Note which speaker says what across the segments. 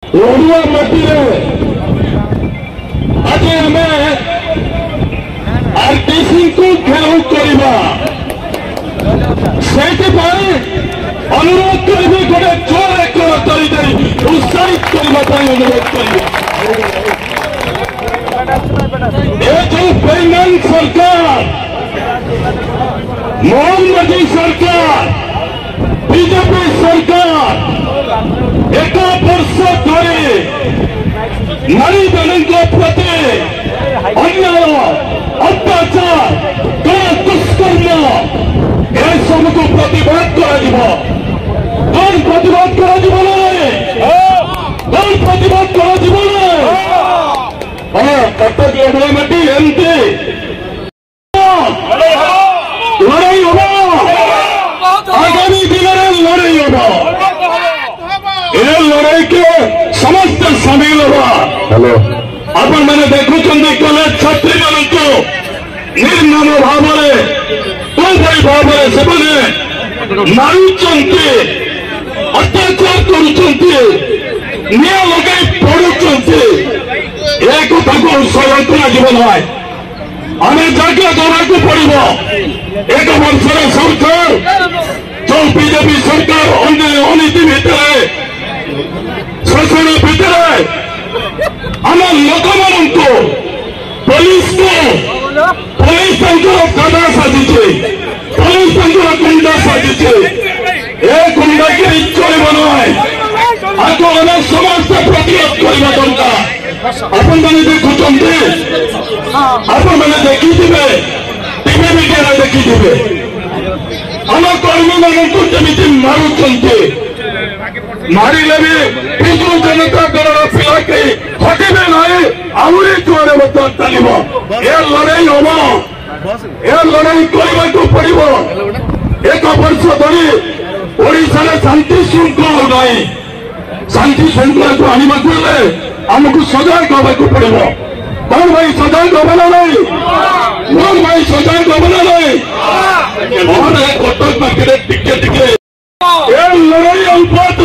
Speaker 1: ओडिया माटी आज आम आरटीसी को घेराव करवा अनुरोध करी गोटे जोर एक उत्साहित करने अनुरोध कर जो बेईमान सरकार मोहन माझी सरकार बीजेपी सरकार एक वर्ष धरी नारी मान प्रति अन्याय अत्याचार दुष्कर्म यह सबको प्रतिवाद कौन प्रतिवाद कटक ओडिया माटी एमती लड़ाई हम आगामी दिन में लड़ाई हम ये लड़ाई के समस्त सामिल हुआ। हेलो आपण मैंने देखुं कॉलेज छात्री मान निर्मम भाव भाव से मारुंट अत्याचार कर लगे पड़ुंट एक सहन कर आम जगह देवाक पड़ो एक वर्षर सरकार जो बीजेपी सरकार अनीति भितर शासन भितर आम लोक मान पुलिस पुलिस दादा साजिचे पुलिस गुंडा साजिचे ए गुंडागिरी चलब ना आगे आम समस्त प्रतिरोध करवा दरकार। आपण मैंने देखुं आपण मैंने देखी टीवी मीडिया देखी आम कर्मी मान जमी मारुंट मारे भी विजु जनता दल पिला के हटबे ना आहरी जोरे चलो ये लड़ाई हम ये लड़ाई करने को पड़ो एक वर्ष धरी ओडिशा शांति श्रृंखला ना शांति श्रृंखला को आने आमको सजग होगा पड़ो कौन भाई सजग हम ना कौन भाई सजग हम ना कटक पाखे टिके टिके लड़ाई अल्पात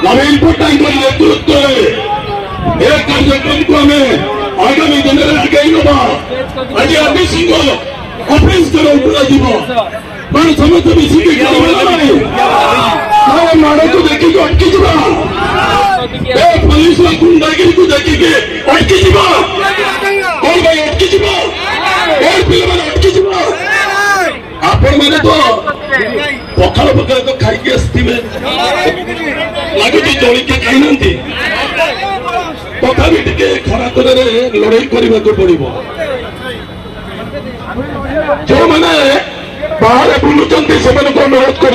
Speaker 1: नवीन पट्टनायक नेतृत्व एक कार्यक्रम को आम आगामी दिन में आगे ना आज आरटीसी ऑफिस कौन समस्त मिसिक माड़ को देखिए अटकी पुलिस गुंडागिरी को देखिए अटकी कौन भाई अटकी पे अटकी आपण मैंने तो पखाल पखाल तो खाई आसवे लगे जड़ी के खाई ना तथापि टे खरा लड़ाई करने को पड़ो जो मैंने बाहर बुलूं से अनुरोध कर